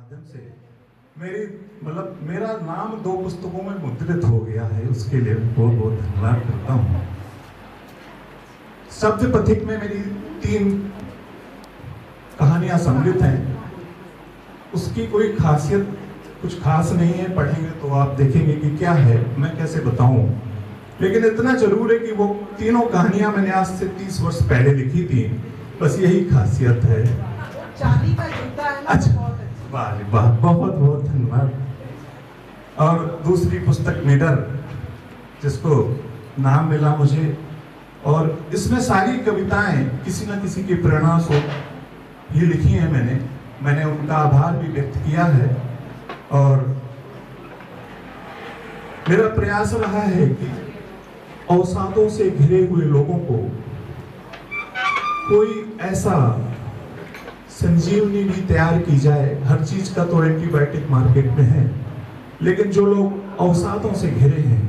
माध्यम से मेरी मतलब मेरा नाम 2 पुस्तकों में मुद्रित हो गया है, उसके लिए बहुत बहुत धन्यवाद करता हूँ। शब्द पथिक में मेरी 3 कहानियां सम्मिलित हैं। उसकी कोई खासियत कुछ खास नहीं है, पढ़ेंगे तो आप देखेंगे कि क्या है, मैं कैसे बताऊं। लेकिन इतना जरूर है कि वो तीनों कहानियां मैंने आज से 30 वर्ष पहले लिखी थी, बस यही खासियत है। चांदी का जूता है ना। अच्छा, वाह वाह, बहुत बहुत धन्यवाद। और दूसरी पुस्तक निडर, जिसको नाम मिला मुझे, और इसमें सारी कविताएं किसी न किसी की प्रेरणा से ही लिखी हैं मैंने उनका आभार भी व्यक्त किया है। और मेरा प्रयास रहा है कि अवसादों से घिरे हुए लोगों को कोई ऐसा संजीवनी भी तैयार की जाए। हर चीज का तो एंटीबायोटिक मार्केट में है, लेकिन जो लोग अवसादों से घिरे हैं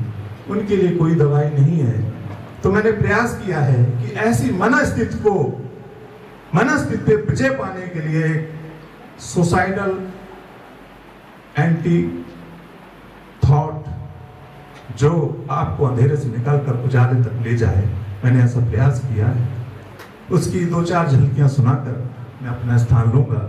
उनके लिए कोई दवाई नहीं है। तो मैंने प्रयास किया है कि ऐसी मनस्थिति पे विजय पाने के लिए सुसाइडल एंटी थॉट जो आपको अंधेरे से निकालकर उजाले तक ले जाए, मैंने ऐसा प्रयास किया है। उसकी 2-4 झलकियां सुनाकर मैं अपना स्थान लूंगा।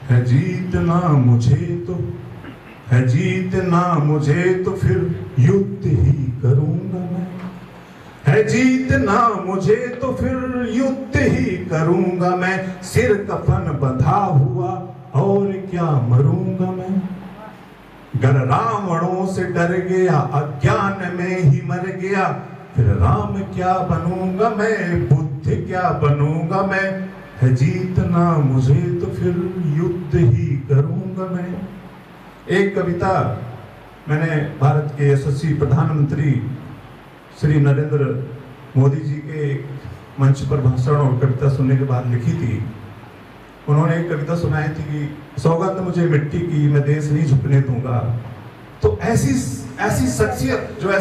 है जीतना मुझे तो फिर युद्ध ही करूंगा मैं। है जीतना मुझे तो फिर युद्ध ही करूंगा मैं। सिर कफन बंधा हुआ और क्या मरूंगा मैं। गर रावणों से डर गया, अज्ञान में ही मर गया, फिर राम क्या बनूंगा मैं, बुद्ध क्या बनूंगा मैं। है जीतना मुझे तो फिर युद्ध ही करूंगा मैं। एक कविता मैंने भारत के यशस्वी प्रधानमंत्री श्री नरेंद्र मोदी जी के मंच पर भाषण और कविता सुनने के बाद लिखी थी। उन्होंने एक कविता सुनाई थी कि सौगंध मुझे मिट्टी की, मैं देश नहीं झुकने दूंगा। तो ऐसी शख्सियत जो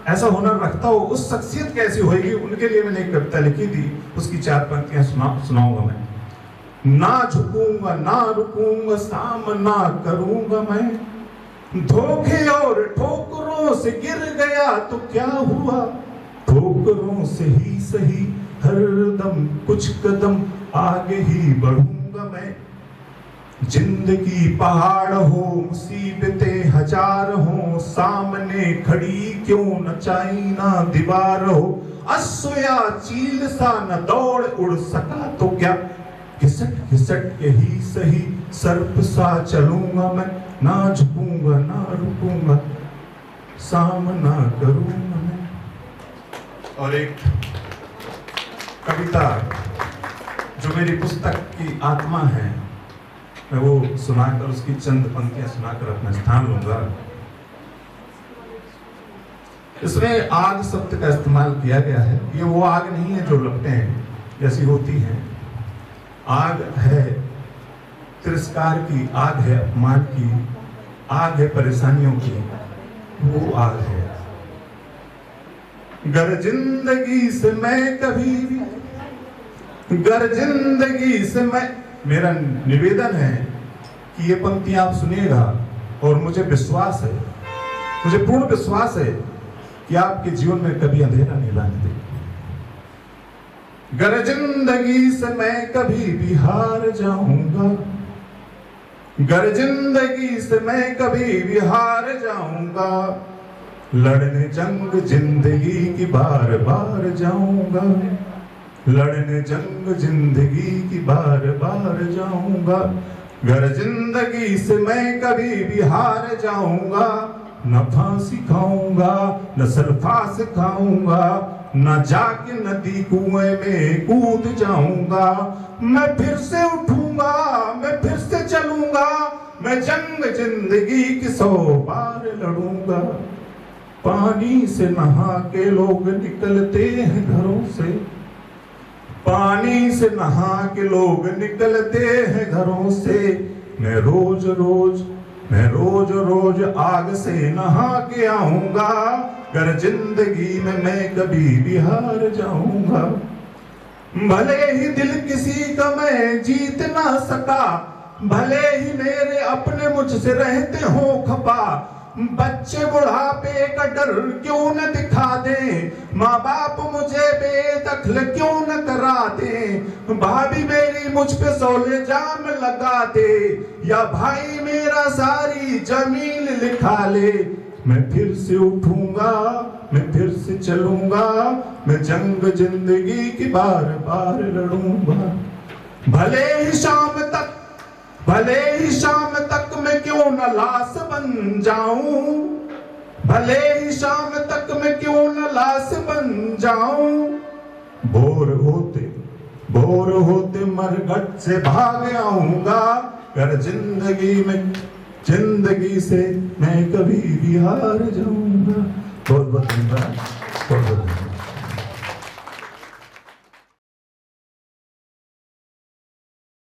ऐसा हुनर रखता हो, उस शख्सियत कैसी होगी, उनके लिए मैंने एक कविता लिखी थी। उसकी 4 पंक्तियां सुनाऊंगा मैं। ना झुकूंगा ना रुकूंगा, सामना करूंगा मैं। धोखे और ठोकरों से गिर गया तो क्या हुआ, ठोकरों से ही सही हर दम कुछ कदम आगे ही बढ़ूंगा मैं। जिंदगी पहाड़ हो, मुसीबतें हजार हो, सामने खड़ी क्यों न चाइना दीवार हो। अश्व या चील सा न दौड़ उड़ सका तो क्या, घिसट घिसट के ही सही सर्प सा चलूंगा मैं। ना झुकूंगा ना रुकूंगा, सामना करूंगा मैं। और एक कविता जो मेरी पुस्तक की आत्मा है, मैं वो सुनाकर, उसकी चंद पंक्तियां सुनाकर अपना स्थान लूंगा। इसमें आग शब्द का इस्तेमाल किया गया है। ये वो आग नहीं है जो लपटें जैसी होती हैं। आग है तिरस्कार की, आग है अपमान की, आग है परेशानियों की, वो आग है। गर जिंदगी से मैं मेरा निवेदन है कि ये पंक्तियां आप सुनिएगा, और मुझे पूर्ण विश्वास है कि आपके जीवन में कभी अंधेरा नहीं लाने देगी। गर जिंदगी से मैं कभी भी हार जाऊंगा, गर जिंदगी से मैं कभी भी हार जाऊंगा, लड़ने जंग जिंदगी की बार बार जाऊंगा, लड़ने जंग जिंदगी की बार बार जाऊंगा। गर जिंदगी से मैं कभी भी हार जाऊंगा, न फांसी खाऊंगा न सल्फास खाऊंगा, न जाके नदी कुएं में कूद जाऊंगा। मैं फिर से उठूंगा, मैं फिर से चलूंगा, मैं जंग जिंदगी की 100 बार लड़ूंगा। पानी से नहा के लोग निकलते हैं घरों से, पानी से नहा के लोग निकलते हैं घरों से। मैं रोज रोज मैं रोज रोज आग से नहा के आऊंगा, अगर जिंदगी में मैं कभी भी हार जाऊंगा। भले ही दिल किसी का मैं जीत ना सका, भले ही मेरे अपने मुझसे रहते हो खपा, बच्चे बुढ़ापे का डर क्यों न दिखा दे, माँ बाप मुझे बेदखल क्यों न करा दे, भाभी मेरी मुझ पे 100 इल्जाम लगा दे, या भाई मेरा सारी जमीन लिखा ले, मैं फिर से उठूंगा, मैं फिर से चलूंगा, मैं जंग जिंदगी की बार बार लड़ूंगा। भले ही शाम तक मैं क्यों न लाश बन जाऊं, भले ही शाम तक मैं क्यों न लाश बन जाऊं, बोर होते मरघट से भाग आऊंगा, कर जिंदगी से मैं कभी भी हार जाऊंगा। बहुत बहुत धन्यवाद।